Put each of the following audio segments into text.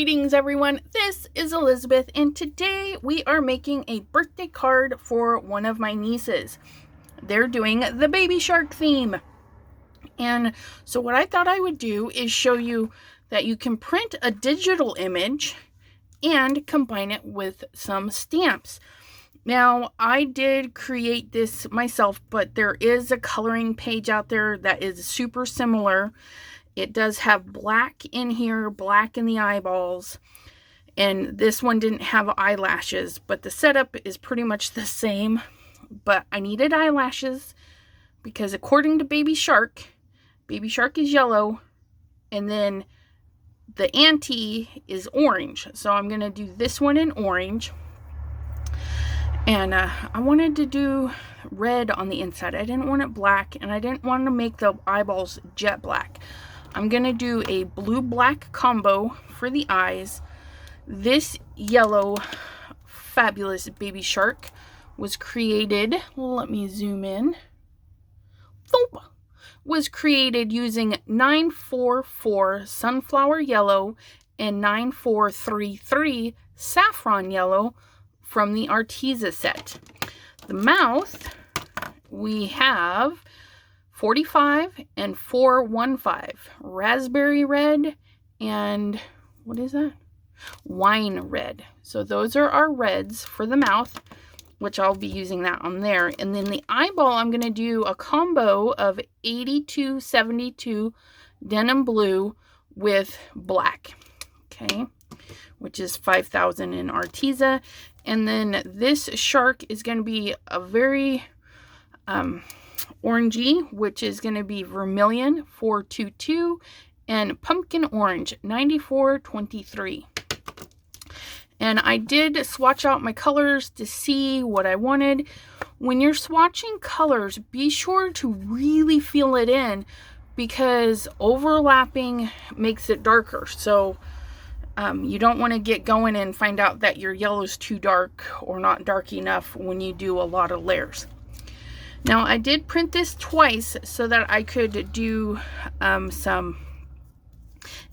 Greetings everyone, this is Elizabeth and today we are making a birthday card for one of my nieces. They're doing the baby shark theme. And so what I thought I would do is show you that you can print a digital image and combine it with some stamps. Now, I did create this myself, but there is a coloring page out there that is super similar. It does have black in here, black in the eyeballs, and this one didn't have eyelashes, but the setup is pretty much the same. But I needed eyelashes because according to Baby Shark is yellow, and then the auntie is orange. So I'm going to do this one in orange. And I wanted to do red on the inside. I didn't want it black, and I didn't want to make the eyeballs jet black. I'm going to do a blue-black combo for the eyes. This yellow fabulous baby shark was created, let me zoom in, was created using 944 sunflower yellow and 9433 saffron yellow from the Arteza set. The mouth, we have 45 and 415, raspberry red and what is that? Wine red. So those are our reds for the mouth, which I'll be using that on there. And then the eyeball, I'm going to do a combo of 8272 denim blue with black, okay, which is 5000 in Arteza. And then this shark is going to be a very orangey, which is going to be vermilion 422 and pumpkin orange 9423. And I did swatch out my colors to see what I wanted. When you're swatching colors, be sure to really feel it in because overlapping makes it darker. So you don't want to get going and find out that your yellow's too dark or not dark enough when you do a lot of layers. Now, I did print this twice so that I could do some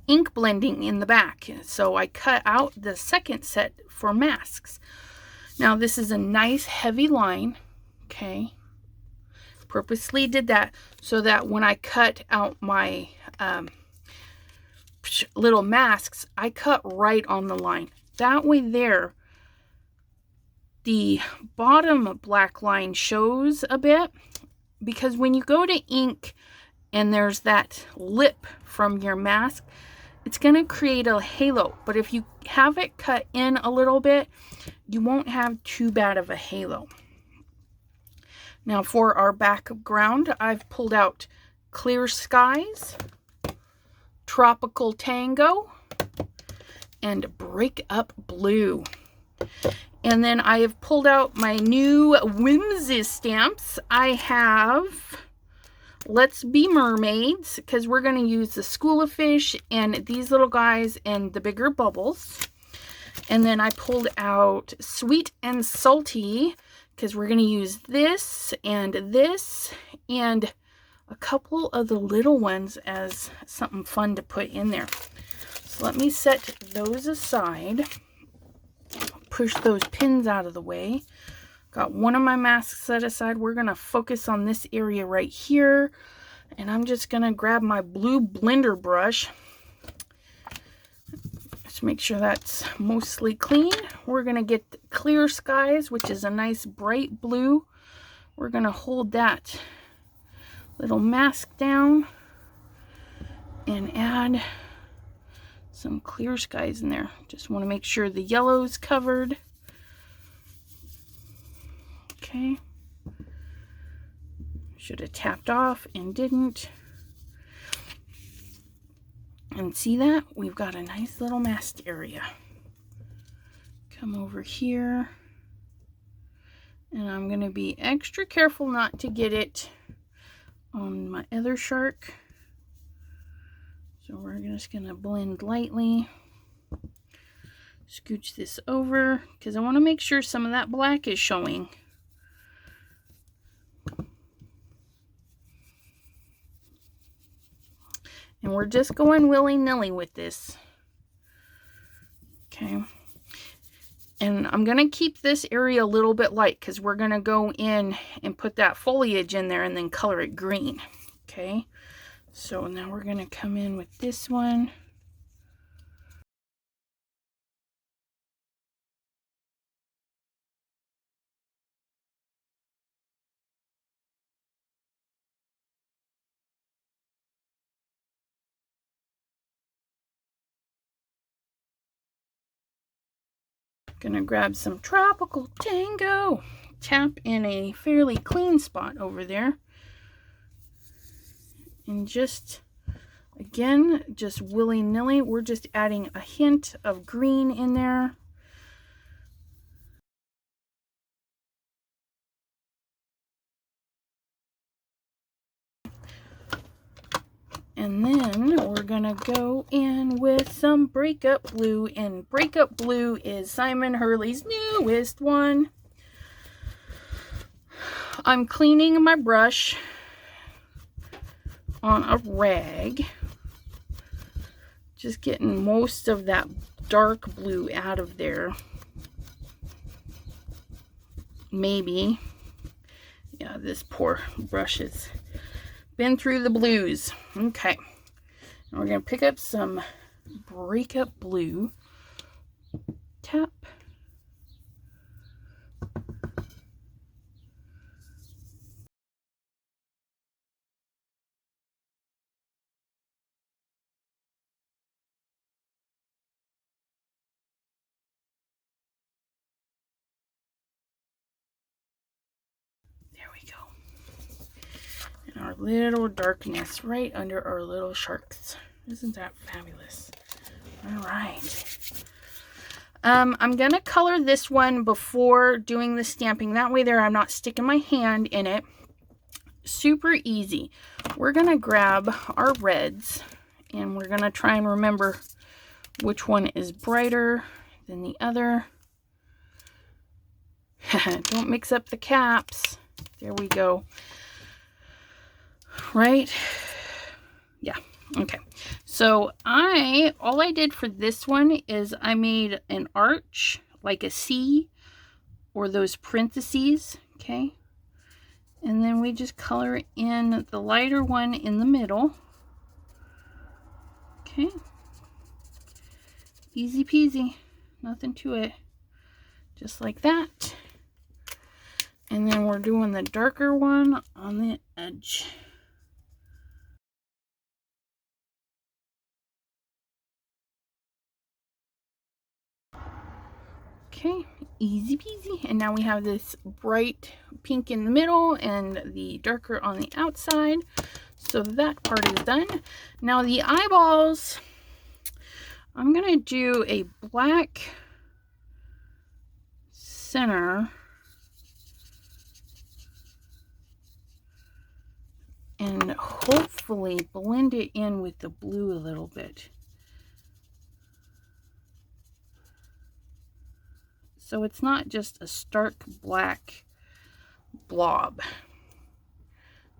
ink blending in the back. So I cut out the second set for masks. Now, this is a nice heavy line, okay? Purposely did that so that when I cut out my little masks, I cut right on the line. That way there, the bottom black line shows a bit because when you go to ink and there's that lip from your mask, it's going to create a halo. But if you have it cut in a little bit, you won't have too bad of a halo. Now for our background, I've pulled out Clear Skies, Tropical Tango, and Break Up Blue. And then I have pulled out my new Whimsy Stamps. I have Let's Be Mermaids, because we're going to use the School of Fish and these little guys and the bigger bubbles. And then I pulled out Sweet and Salty, because we're going to use this and a couple of the little ones as something fun to put in there. So let me set those aside. Push those pins out of the way. Got one of my masks set aside. We're going to focus on this area right here. And I'm just going to grab my blue blender brush. Just make sure that's mostly clean. We're going to get Clear Skies, which is a nice bright blue. We're going to hold that little mask down and add some Clear Skies in there. Just want to make sure the yellow's covered. Okay. Should have tapped off and didn't. And see that? We've got a nice little mask area. Come over here. And I'm going to be extra careful not to get it on my other shark. So we're just going to blend lightly. Scooch this over because I want to make sure some of that black is showing. And we're just going willy-nilly with this. Okay. And I'm going to keep this area a little bit light because we're going to go in and put that foliage in there and then color it green. Okay. So now we're going to come in with this one. Gonna grab some Tropical Tango, tap in a fairly clean spot over there, and just, again, just willy-nilly, we're just adding a hint of green in there. And then we're gonna go in with some Breakup Blue, and Breakup Blue is Simon Hurley's newest one. I'm cleaning my brush on a rag, just getting most of that dark blue out of there. Maybe. Yeah, this poor brush has been through the blues. Okay. And we're going to pick up some Breakup Blue. Tap. There we go. And our little darkness right under our little sharks. Isn't that fabulous? All right. I'm going to color this one before doing the stamping. That way there I'm not sticking my hand in it. Super easy. We're going to grab our reds and we're going to try and remember which one is brighter than the other. Don't mix up the caps. There we go. Right? Yeah. Okay. So all I did for this one is I made an arch, like a C, or those parentheses. Okay. And then we just color in the lighter one in the middle. Okay. Easy peasy. Nothing to it. Just like that. And then we're doing the darker one on the edge. Okay, easy peasy. And now we have this bright pink in the middle and the darker on the outside. So that part is done. Now the eyeballs, I'm going to do a black center and hopefully blend it in with the blue a little bit. So it's not just a stark black blob.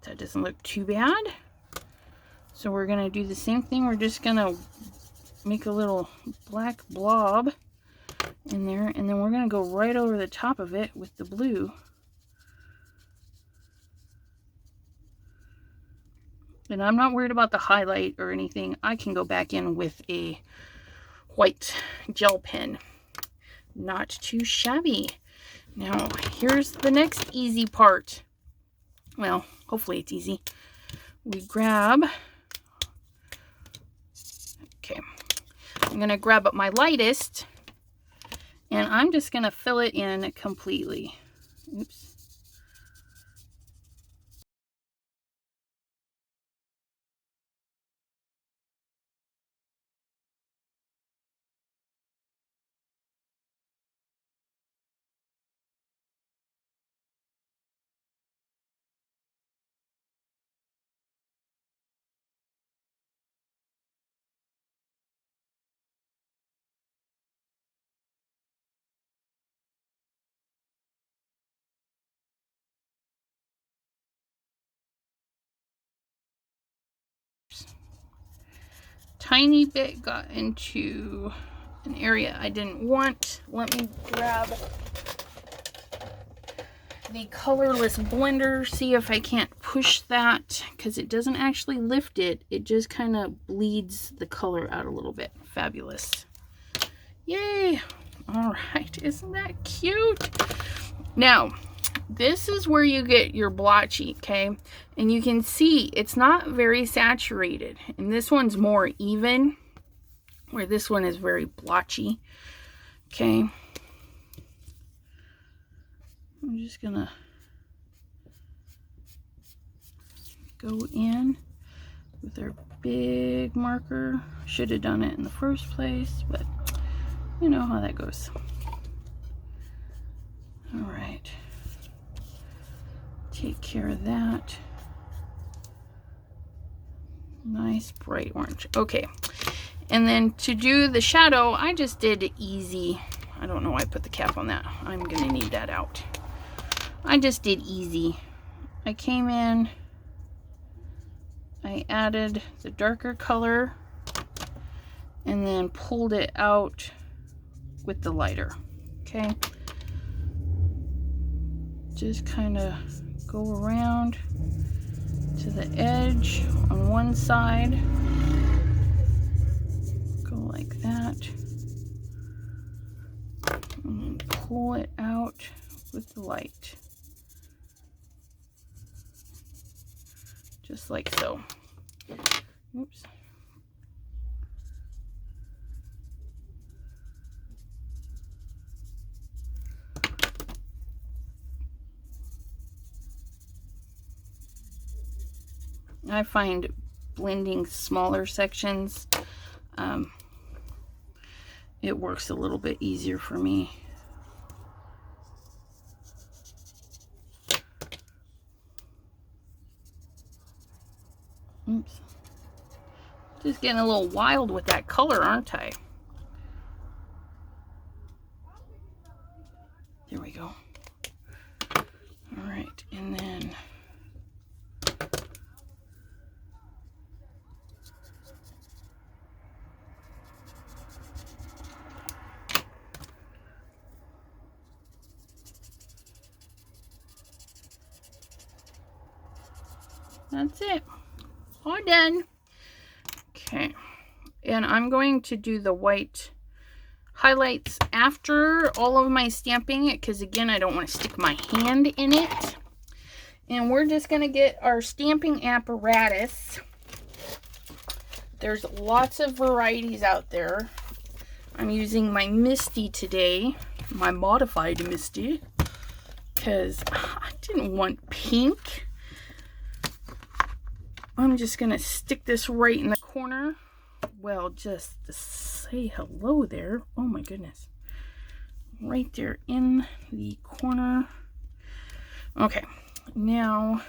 That doesn't look too bad. So we're going to do the same thing. We're just going to make a little black blob in there. And then we're going to go right over the top of it with the blue. And I'm not worried about the highlight or anything. I can go back in with a white gel pen. Not too shabby. Now, here's the next easy part. Well, hopefully it's easy. We grab, okay, I'm going to grab up my lightest, and I'm just going to fill it in completely. Oops. Tiny bit got into an area I didn't want. Let me grab the colorless blender, see if I can't push that, because it doesn't actually lift it. It just kind of bleeds the color out a little bit. Fabulous. Yay. All right, isn't that cute? Now, this is where you get your blotchy, okay? And you can see it's not very saturated. And this one's more even, where this one is very blotchy, okay? I'm just gonna go in with our big marker. Should have done it in the first place, but you know how that goes. All right, take care of that. Nice bright orange. Okay, and then to do the shadow, I just did easy. I don't know why I put the cap on that. I'm gonna need that out. I just did easy. I came in, I added the darker color, and then pulled it out with the lighter, okay? Just kind of go around to the edge on one side, go like that, and then pull it out with the light, just like so. Oops. I find blending smaller sections, it works a little bit easier for me. Oops. Just getting a little wild with that color, aren't I? There we go. All right, and then that's it. All done. Okay, and I'm going to do the white highlights after all of my stamping, because again, I don't want to stick my hand in it. And we're just going to get our stamping apparatus. There's lots of varieties out there. I'm using my Misty today, my modified Misty, because I didn't want pink. I'm just going to stick this right in the corner. Well, just to say hello there. Oh my goodness. Right there in the corner. Okay, now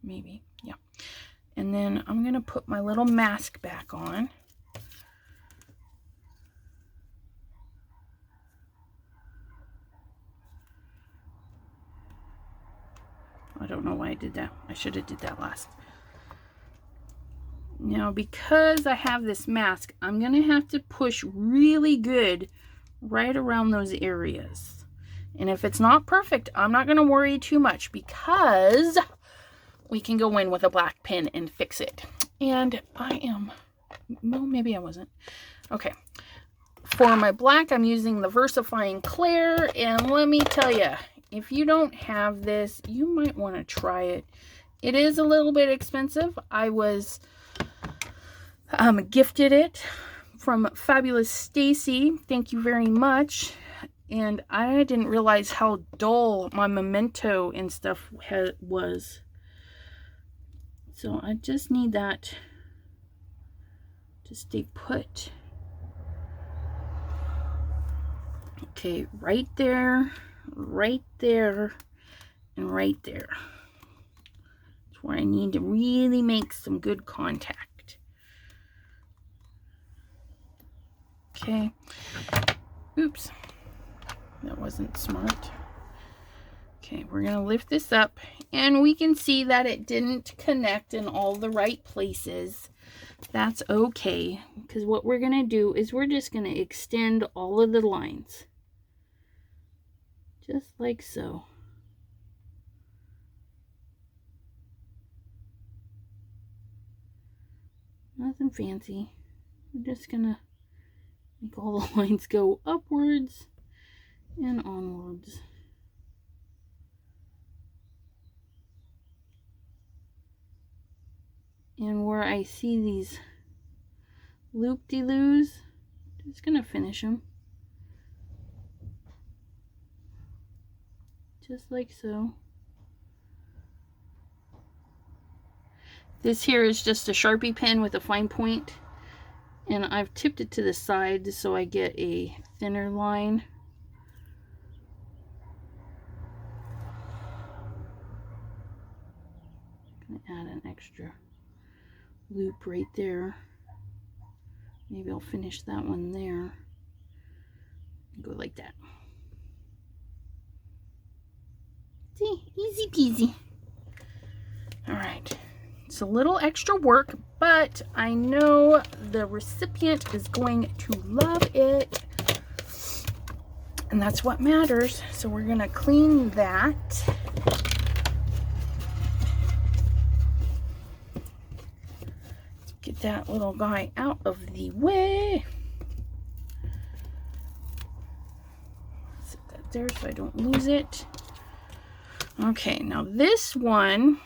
maybe, yeah. And then I'm gonna put my little mask back on. I don't know why I did that. I should have did that last. Now, because I have this mask, I'm gonna have to push really good right around those areas. And if it's not perfect, I'm not gonna worry too much, because we can go in with a black pen and fix it. And I am, well, maybe I wasn't. Okay, for my black, I'm using the Versifying Clair, and let me tell you, if you don't have this, you might want to try it. It is a little bit expensive. I was gifted it from Fabulous Stacy. Thank you very much. And I didn't realize how dull my memento and stuff was. So I just need that to stay put. Okay, right there, and right there. That's where I need to really make some good contact. Okay. Oops. That wasn't smart. Okay, we're going to lift this up, and we can see that it didn't connect in all the right places. That's okay, because what we're going to do is we're just going to extend all of the lines. Just like so. Nothing fancy. We're just going to make all the lines go upwards and onwards. And where I see these loop-de-loos, just gonna finish them. Just like so. This here is just a Sharpie pen with a fine point, and I've tipped it to the side so I get a thinner line. I'm gonna add an extra loop right there. Maybe I'll finish that one there. Go like that. See, easy peasy. All right, it's a little extra work, but I know the recipient is going to love it, and that's what matters. So we're gonna clean that. Get that little guy out of the way. Set that there so I don't lose it. Okay, now this one,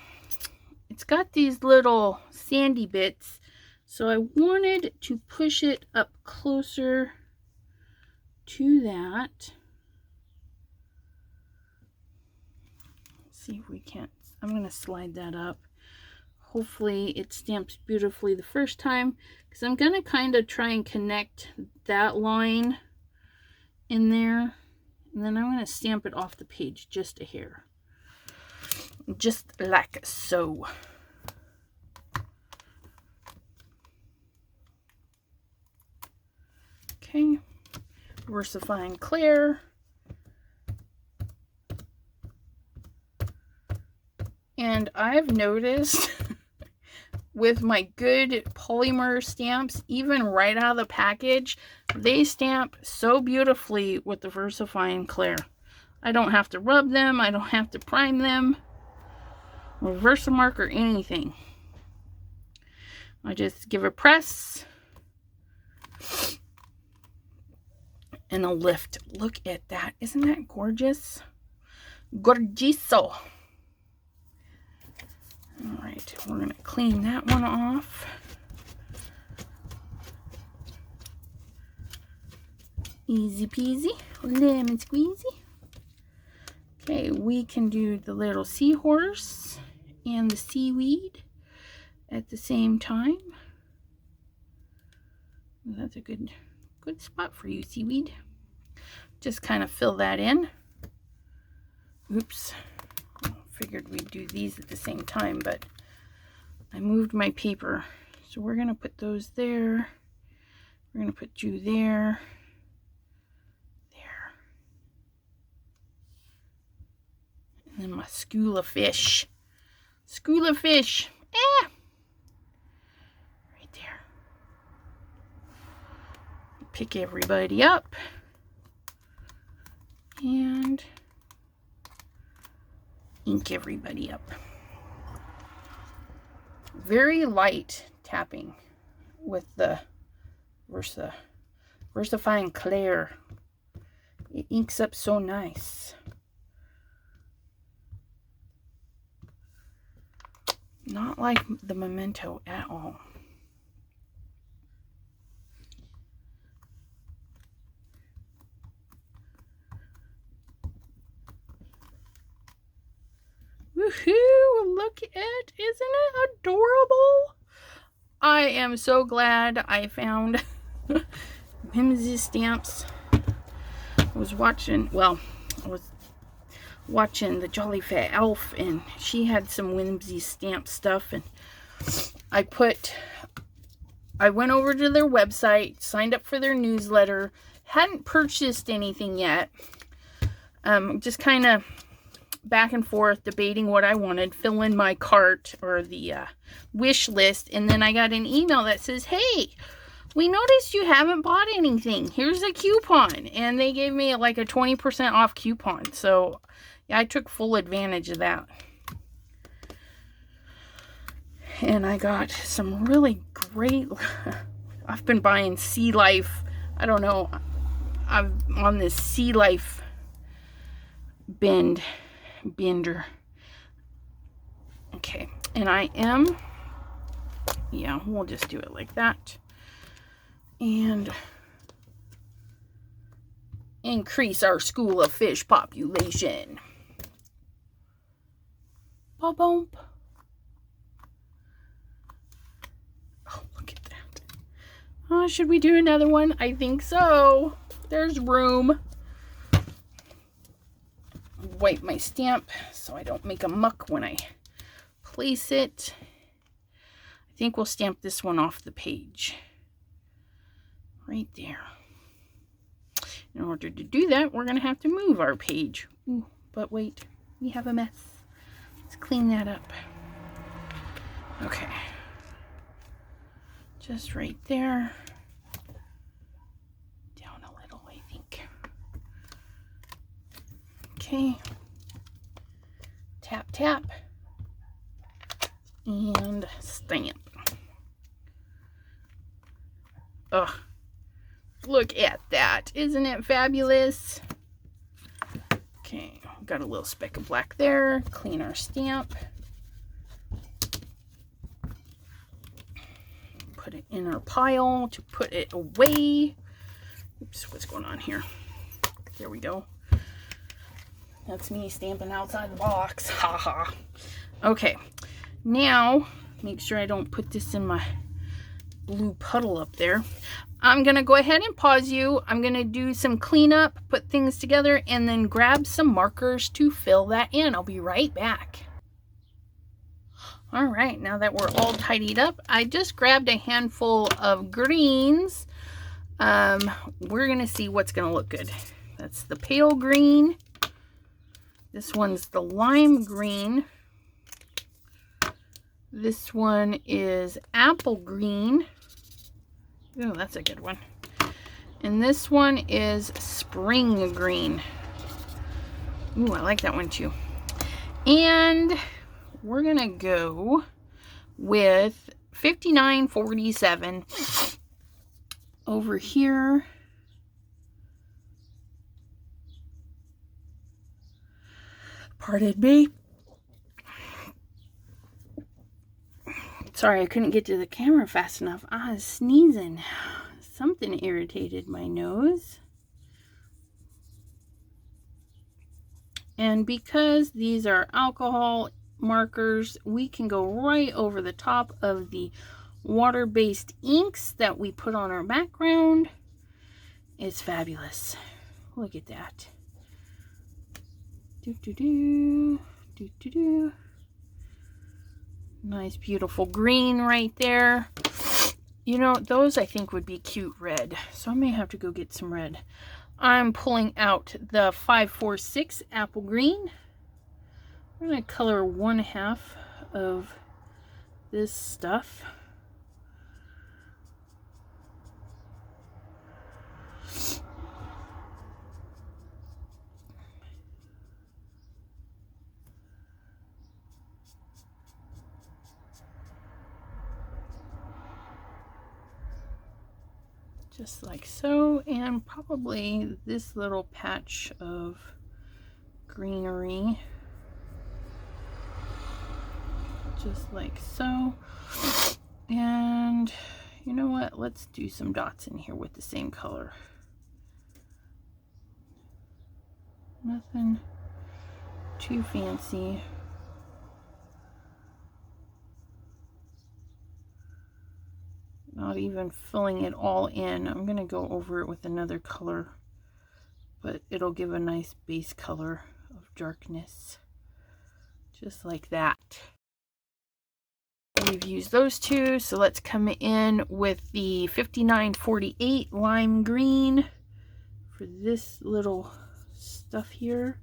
it's got these little sandy bits, so I wanted to push it up closer to that. Let's see if we can't. I'm going to slide that up. Hopefully it stamps beautifully the first time, because I'm going to kind of try and connect that line in there, and then I'm going to stamp it off the page just a hair. Just like so. Okay, Versifying Clear. And I've noticed with my good polymer stamps, even right out of the package, they stamp so beautifully with the Versifying Clear. I don't have to rub them, I don't have to prime them, or Versamark or anything. I just give a press and a lift. Look at that. Isn't that gorgeous? Gorgiso. All right, we're going to clean that one off. Easy peasy, lemon squeezy. Okay, we can do the little seahorse and the seaweed at the same time. That's a good spot for you, seaweed. Just kind of fill that in. Oops. Figured we'd do these at the same time, but I moved my paper. So we're going to put those there. We're going to put you there. There. And then my school of fish. School of fish. Ah! Right there. Pick everybody up. And ink everybody up. Very light tapping with the Versifying Clear. It inks up so nice. Not like the Memento at all. Woohoo! Look at, isn't it adorable? I am so glad I found Whimsy Stamps. I was watching the Jolly Fat Elf, and she had some Whimsy Stamp stuff, and I went over to their website, signed up for their newsletter, hadn't purchased anything yet, just kind of back and forth debating what I wanted, fill in my cart or the wish list, and then I got an email that says, hey, we noticed you haven't bought anything. Here's a coupon. And they gave me like a 20% off coupon. So yeah, I took full advantage of that. And I got some really great, I've been buying Sea Life. I don't know, I'm on this Sea Life bender. Okay, and I am, yeah, we'll just do it like that. And increase our school of fish population. Ba-bump. Oh, look at that. Oh, should we do another one? I think so. There's room. Wipe my stamp so I don't make a muck when I place it. I think we'll stamp this one off the page. Right there. In order to do that, we're going to have to move our page. Ooh, but wait, we have a mess. Let's clean that up. Okay. Just right there. Down a little, I think. Okay. Tap, tap. And stamp. Ugh. Look at that. Isn't it fabulous? Okay, got a little speck of black there. Clean our stamp. Put it in our pile to put it away. Oops, what's going on here? There we go. That's me stamping outside the box. Haha. Okay, now make sure I don't put this in my blue puddle up there. I'm going to go ahead and pause you. I'm going to do some cleanup, put things together, and then grab some markers to fill that in. I'll be right back. All right, now that we're all tidied up, I just grabbed a handful of greens. We're going to see what's going to look good. That's the pale green. This one's the lime green. This one is apple green. Oh, that's a good one. And this one is spring green. Ooh, I like that one too. And we're gonna go with 5947 over here. Pardon me. Sorry, I couldn't get to the camera fast enough. I was sneezing. Something irritated my nose. And because these are alcohol markers, we can go right over the top of the water-based inks that we put on our background. It's fabulous. Look at that. Do-do-do, do-do-do. Nice, beautiful green right there. You know, those I think would be cute red. So I may have to go get some red. I'm pulling out the 546 apple green. I'm going to color 1/2 of this stuff. Just like so, and probably this little patch of greenery, just like so. And you know what, let's do some dots in here with the same color. Nothing too fancy. Not even filling it all in. I'm going to go over it with another color, but it'll give a nice base color of darkness. Just like that. We've used those two, so let's come in with the 5948 lime green for this little stuff here.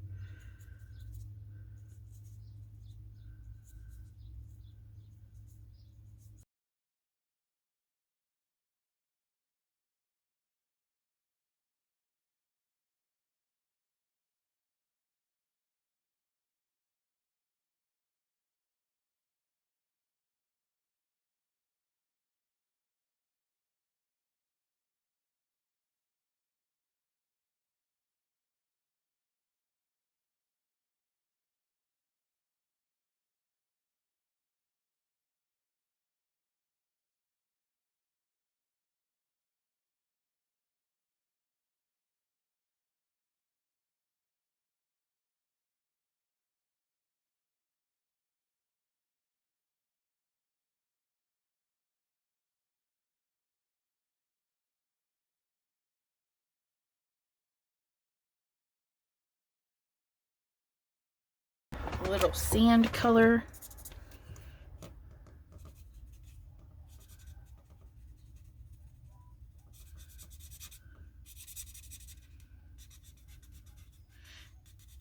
A little sand color.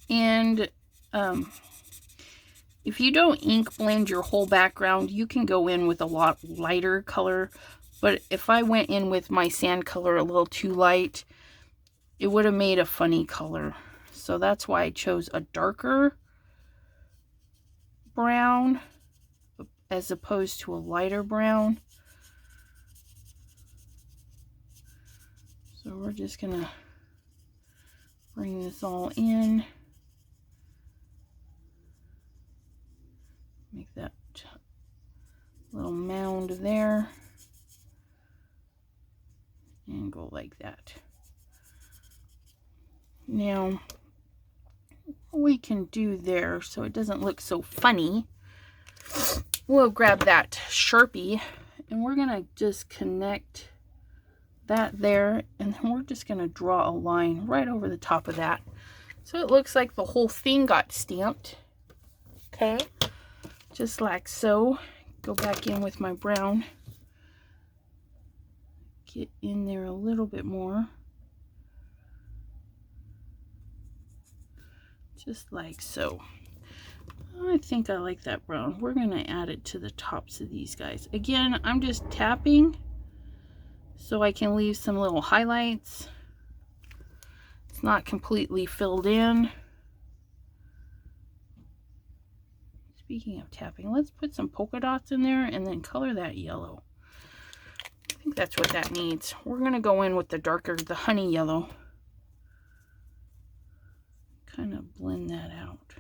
And if you don't ink blend your whole background, you can go in with a lot lighter color. But if I went in with my sand color a little too light, it would have made a funny color. So that's why I chose a darker brown as opposed to a lighter brown. So we're just gonna bring this all in. Make that little mound there. And go like that. Now, what we can do there so it doesn't look so funny, we'll grab that Sharpie and we're gonna just connect that there, and then we're just gonna draw a line right over the top of that. So it looks like the whole thing got stamped. Okay, just like so. Go back in with my brown. Get in there a little bit more. Just like so. I think I like that brown. We're going to add it to the tops of these guys. Again, I'm just tapping so I can leave some little highlights. It's not completely filled in. Speaking of tapping, let's put some polka dots in there and then color that yellow. I think that's what that needs. We're going to go in with the darker, the honey yellow. Kind of blend that out.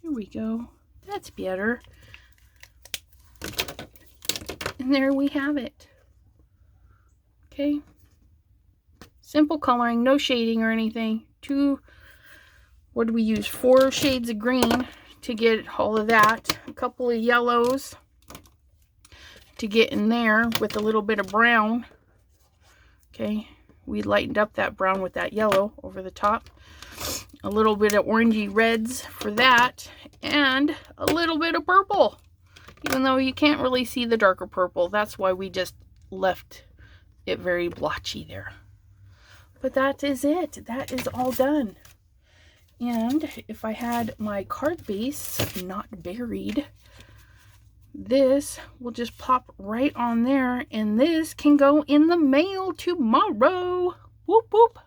There we go. That's better. And there we have it. Okay. Simple coloring, no shading or anything. What did we use? 4 shades of green to get all of that. A couple of yellows to get in there with a little bit of brown. Okay, we lightened up that brown with that yellow over the top. A little bit of orangey reds for that, and a little bit of purple. Even though you can't really see the darker purple, that's why we just left it very blotchy there. But that is it. That is all done. And if I had my card base not buried, this will just pop right on there, and this can go in the mail tomorrow. Whoop whoop.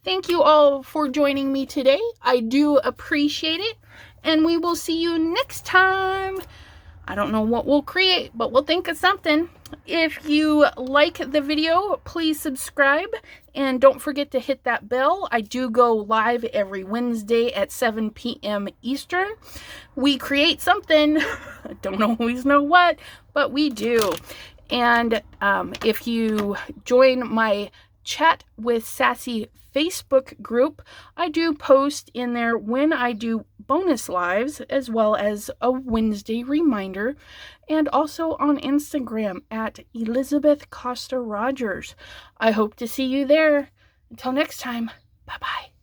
Thank you all for joining me today. I do appreciate it, and we will see you next time. I don't know what we'll create, but we'll think of something. If you like the video, please subscribe, and don't forget to hit that bell. I do go live every Wednesday at 7 p.m. Eastern. We create something. I don't always know what, but we do. And if you join my Chat with Sassy Facebook group. I do post in there when I do bonus lives, as well as a Wednesday reminder, and also on Instagram at Elizabeth Costa-Rogers. I hope to see you there. Until next time, bye-bye.